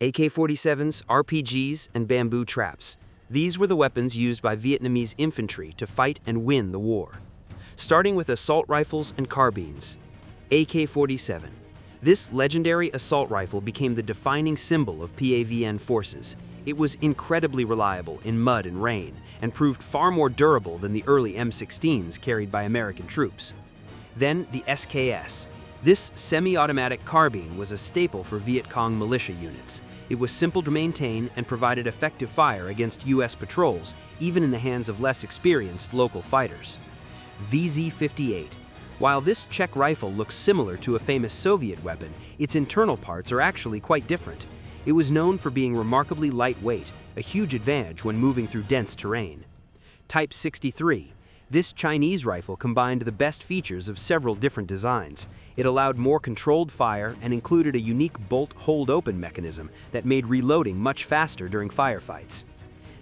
AK-47s, RPGs, and bamboo traps. These were the weapons used by Vietnamese infantry to fight and win the war. Starting with assault rifles and carbines. AK-47. This legendary assault rifle became the defining symbol of PAVN forces. It was incredibly reliable in mud and rain, and proved far more durable than the early M16s carried by American troops. Then the SKS. This semi-automatic carbine was a staple for Viet Cong militia units. It was simple to maintain and provided effective fire against U.S. patrols, even in the hands of less experienced local fighters. VZ-58. While this Czech rifle looks similar to a famous Soviet weapon, its internal parts are actually quite different. It was known for being remarkably lightweight, a huge advantage when moving through dense terrain. Type 63. This Chinese rifle combined the best features of several different designs. It allowed more controlled fire and included a unique bolt hold-open mechanism that made reloading much faster during firefights.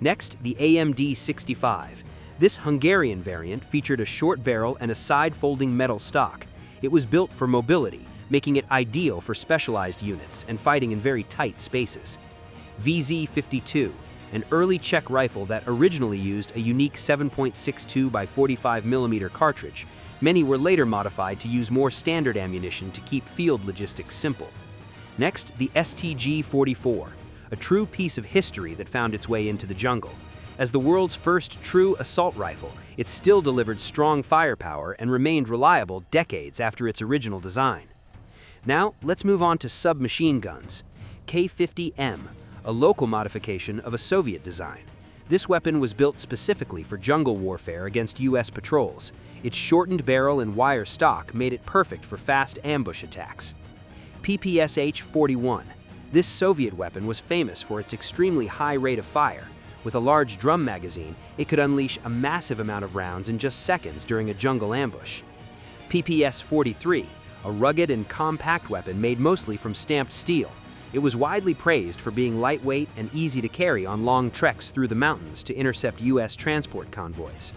Next, the AMD-65. This Hungarian variant featured a short barrel and a side-folding metal stock. It was built for mobility, making it ideal for specialized units and fighting in very tight spaces. VZ-52. An early Czech rifle that originally used a unique 7.62 by 45mm cartridge. Many were later modified to use more standard ammunition to keep field logistics simple. Next, the STG-44, a true piece of history that found its way into the jungle. As the world's first true assault rifle, it still delivered strong firepower and remained reliable decades after its original design. Now, let's move on to submachine guns. K50M. A local modification of a Soviet design. This weapon was built specifically for jungle warfare against U.S. patrols. Its shortened barrel and wire stock made it perfect for fast ambush attacks. PPSH-41. This Soviet weapon was famous for its extremely high rate of fire. With a large drum magazine, it could unleash a massive amount of rounds in just seconds during a jungle ambush. PPS-43. A rugged and compact weapon made mostly from stamped steel. It was widely praised for being lightweight and easy to carry on long treks through the mountains to intercept U.S. transport convoys.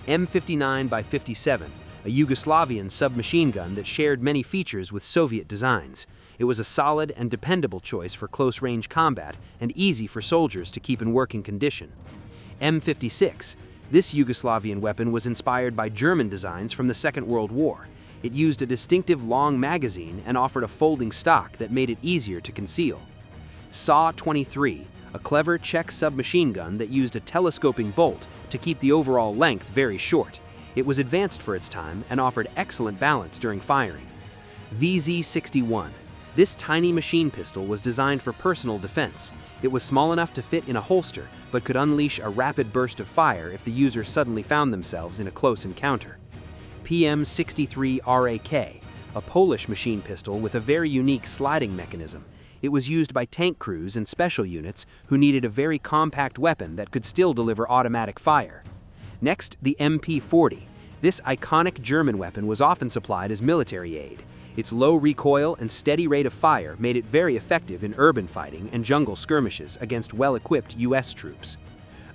M59x57, a Yugoslavian submachine gun that shared many features with Soviet designs. It was a solid and dependable choice for close-range combat and easy for soldiers to keep in working condition. M56. This Yugoslavian weapon was inspired by German designs from the Second World War. It used a distinctive long magazine and offered a folding stock that made it easier to conceal. SA-23, a clever Czech submachine gun that used a telescoping bolt to keep the overall length very short. It was advanced for its time and offered excellent balance during firing. VZ-61. This tiny machine pistol was designed for personal defense. It was small enough to fit in a holster, but could unleash a rapid burst of fire if the user suddenly found themselves in a close encounter. PM63RAK, a Polish machine pistol with a very unique sliding mechanism. It was used by tank crews and special units who needed a very compact weapon that could still deliver automatic fire. Next, the MP40. This iconic German weapon was often supplied as military aid. Its low recoil and steady rate of fire made it very effective in urban fighting and jungle skirmishes against well-equipped U.S. troops.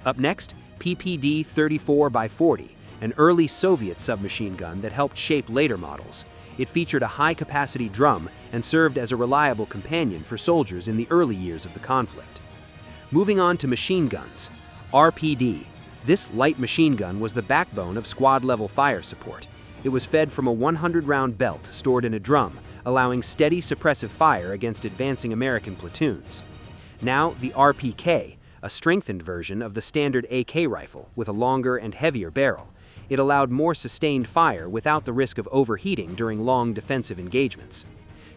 Up next, PPD-34x40. An early Soviet submachine gun that helped shape later models. It featured a high-capacity drum and served as a reliable companion for soldiers in the early years of the conflict. Moving on to machine guns. RPD. This light machine gun was the backbone of squad-level fire support. It was fed from a 100-round belt stored in a drum, allowing steady suppressive fire against advancing American platoons. Now, the RPK, a strengthened version of the standard AK rifle with a longer and heavier barrel. It allowed more sustained fire without the risk of overheating during long defensive engagements.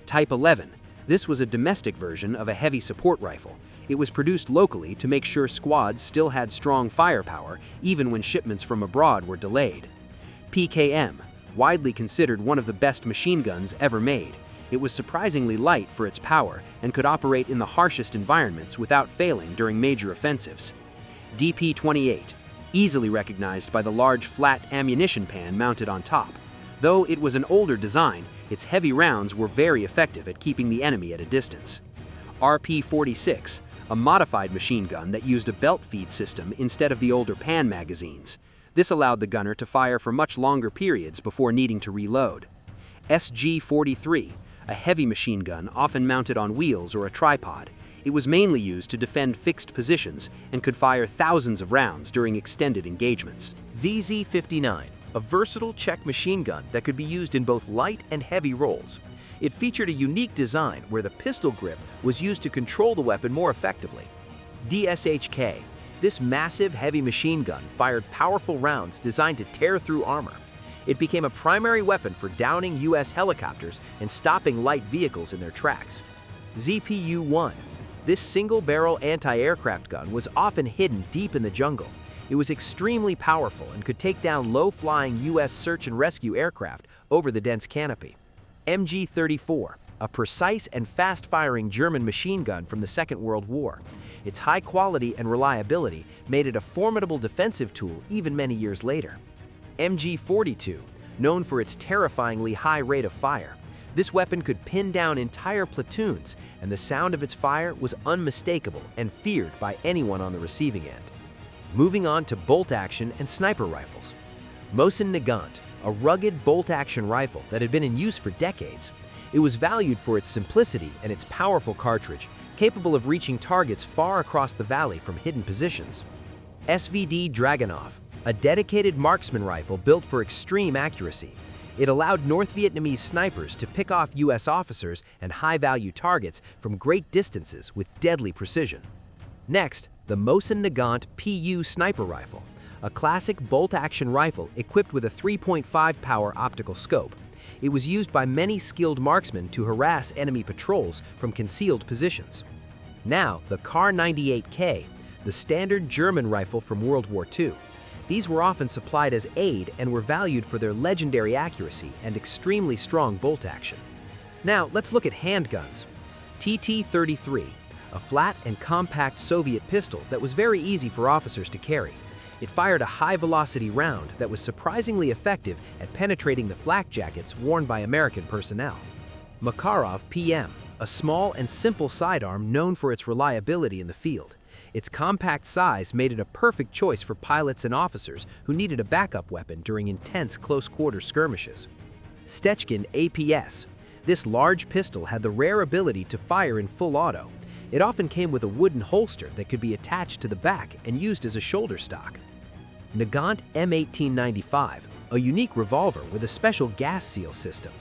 Type 11. This was a domestic version of a heavy support rifle. It was produced locally to make sure squads still had strong firepower even when shipments from abroad were delayed. PKM. Widely considered one of the best machine guns ever made. It was surprisingly light for its power and could operate in the harshest environments without failing during major offensives. DP-28. Easily recognized by the large flat ammunition pan mounted on top. Though it was an older design, its heavy rounds were very effective at keeping the enemy at a distance. RP-46, a modified machine gun that used a belt feed system instead of the older pan magazines. This allowed the gunner to fire for much longer periods before needing to reload. SG-43, a heavy machine gun often mounted on wheels or a tripod. It was mainly used to defend fixed positions and could fire thousands of rounds during extended engagements. VZ-59, a versatile Czech machine gun that could be used in both light and heavy roles. It featured a unique design where the pistol grip was used to control the weapon more effectively. DSHK, this massive heavy machine gun fired powerful rounds designed to tear through armor. It became a primary weapon for downing U.S. helicopters and stopping light vehicles in their tracks. ZPU-1, this single-barrel anti-aircraft gun was often hidden deep in the jungle. It was extremely powerful and could take down low-flying U.S. search and rescue aircraft over the dense canopy. MG-34, a precise and fast-firing German machine gun from the Second World War. Its high quality and reliability made it a formidable defensive tool even many years later. MG-42, known for its terrifyingly high rate of fire. This weapon could pin down entire platoons, and the sound of its fire was unmistakable and feared by anyone on the receiving end. Moving on to bolt-action and sniper rifles. Mosin Nagant, a rugged bolt-action rifle that had been in use for decades. It was valued for its simplicity and its powerful cartridge, capable of reaching targets far across the valley from hidden positions. SVD Dragunov, a dedicated marksman rifle built for extreme accuracy. It allowed North Vietnamese snipers to pick off U.S. officers and high-value targets from great distances with deadly precision. Next, the Mosin Nagant PU sniper rifle, a classic bolt-action rifle equipped with a 3.5 power optical scope. It was used by many skilled marksmen to harass enemy patrols from concealed positions. Now, the Kar-98K, the standard German rifle from World War II. These were often supplied as aid and were valued for their legendary accuracy and extremely strong bolt action. Now, let's look at handguns. TT-33, a flat and compact Soviet pistol that was very easy for officers to carry. It fired a high-velocity round that was surprisingly effective at penetrating the flak jackets worn by American personnel. Makarov PM, a small and simple sidearm known for its reliability in the field. Its compact size made it a perfect choice for pilots and officers who needed a backup weapon during intense close-quarter skirmishes. Stechkin APS. This large pistol had the rare ability to fire in full auto. It often came with a wooden holster that could be attached to the back and used as a shoulder stock. Nagant M1895, a unique revolver with a special gas seal system.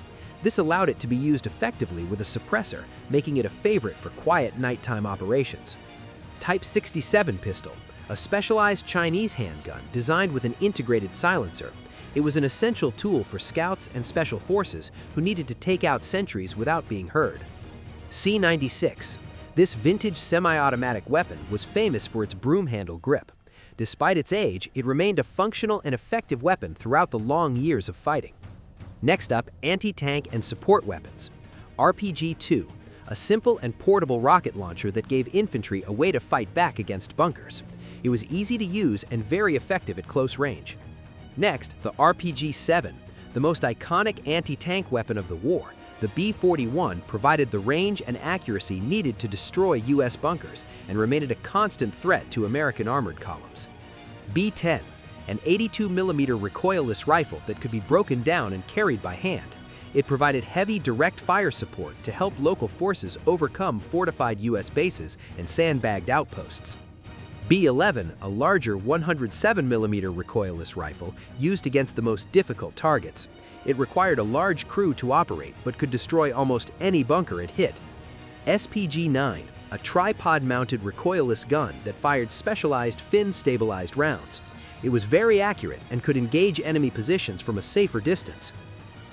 This allowed it to be used effectively with a suppressor, making it a favorite for quiet nighttime operations. Type 67 pistol, a specialized Chinese handgun designed with an integrated silencer. It was an essential tool for scouts and special forces who needed to take out sentries without being heard. C96. This vintage semi-automatic weapon was famous for its broom handle grip. Despite its age, it remained a functional and effective weapon throughout the long years of fighting. Next up, anti-tank and support weapons. RPG-2, a simple and portable rocket launcher that gave infantry a way to fight back against bunkers. It was easy to use and very effective at close range. Next, the RPG-7, the most iconic anti-tank weapon of the war. The B-41 provided the range and accuracy needed to destroy U.S. bunkers and remained a constant threat to American armored columns. B-10, an 82mm recoilless rifle that could be broken down and carried by hand. It provided heavy direct fire support to help local forces overcome fortified U.S. bases and sandbagged outposts. B-11, a larger 107mm recoilless rifle used against the most difficult targets. It required a large crew to operate but could destroy almost any bunker it hit. SPG-9, a tripod-mounted recoilless gun that fired specialized fin-stabilized rounds. It was very accurate and could engage enemy positions from a safer distance.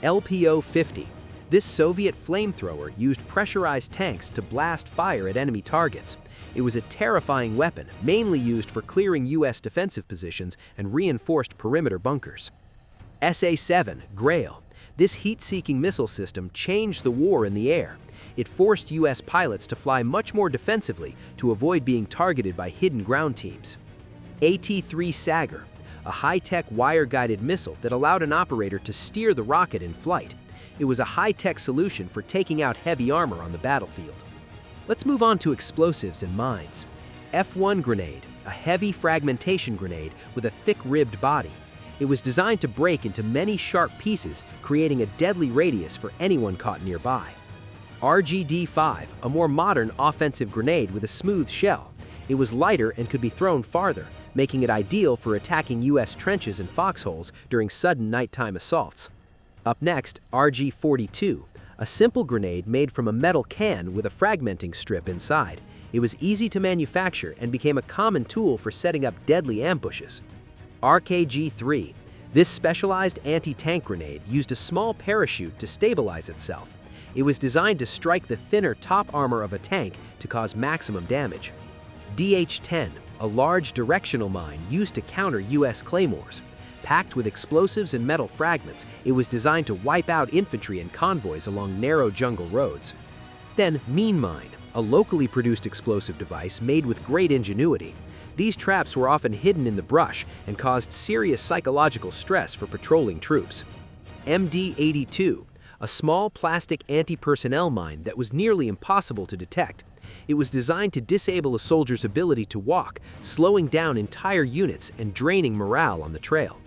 LPO-50. This Soviet flamethrower used pressurized tanks to blast fire at enemy targets. It was a terrifying weapon, mainly used for clearing U.S. defensive positions and reinforced perimeter bunkers. SA-7 Grail. This heat-seeking missile system changed the war in the air. It forced U.S. pilots to fly much more defensively to avoid being targeted by hidden ground teams. AT-3 Sagar, a high-tech wire-guided missile that allowed an operator to steer the rocket in flight. It was a high-tech solution for taking out heavy armor on the battlefield. Let's move on to explosives and mines. F-1 grenade, a heavy fragmentation grenade with a thick-ribbed body. It was designed to break into many sharp pieces, creating a deadly radius for anyone caught nearby. RGD-5, a more modern offensive grenade with a smooth shell. It was lighter and could be thrown farther, making it ideal for attacking U.S. trenches and foxholes during sudden nighttime assaults. Up next, RG-42, a simple grenade made from a metal can with a fragmenting strip inside. It was easy to manufacture and became a common tool for setting up deadly ambushes. RKG-3. This specialized anti-tank grenade used a small parachute to stabilize itself. It was designed to strike the thinner top armor of a tank to cause maximum damage. DH-10, a large directional mine used to counter U.S. claymores. Packed with explosives and metal fragments, it was designed to wipe out infantry and convoys along narrow jungle roads. Then Mean Mine, a locally produced explosive device made with great ingenuity. These traps were often hidden in the brush and caused serious psychological stress for patrolling troops. MD-82, a small plastic anti-personnel mine that was nearly impossible to detect. It was designed to disable a soldier's ability to walk, slowing down entire units and draining morale on the trail.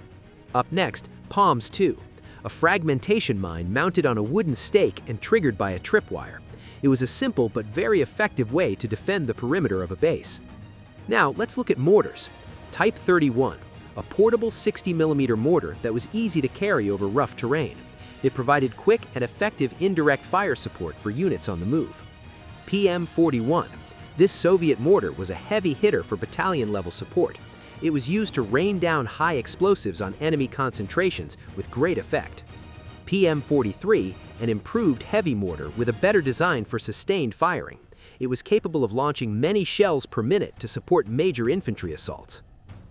Up next, POMS-2, a fragmentation mine mounted on a wooden stake and triggered by a tripwire. It was a simple but very effective way to defend the perimeter of a base. Now, let's look at mortars. Type 31, a portable 60mm mortar that was easy to carry over rough terrain. It provided quick and effective indirect fire support for units on the move. PM-41. This Soviet mortar was a heavy hitter for battalion-level support. It was used to rain down high explosives on enemy concentrations with great effect. PM-43, an improved heavy mortar with a better design for sustained firing. It was capable of launching many shells per minute to support major infantry assaults.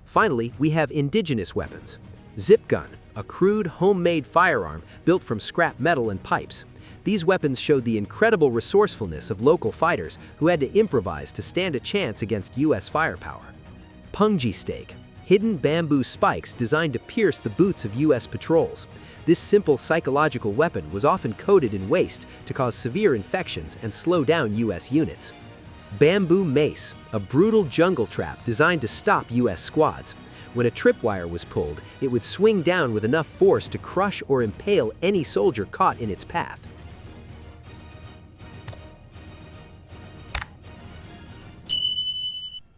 Finally, we have indigenous weapons. Zip gun, a crude, homemade firearm built from scrap metal and pipes. These weapons showed the incredible resourcefulness of local fighters who had to improvise to stand a chance against U.S. firepower. Punji stake, hidden bamboo spikes designed to pierce the boots of U.S. patrols. This simple psychological weapon was often coated in waste to cause severe infections and slow down U.S. units. Bamboo mace, a brutal jungle trap designed to stop U.S. squads. When a tripwire was pulled, it would swing down with enough force to crush or impale any soldier caught in its path.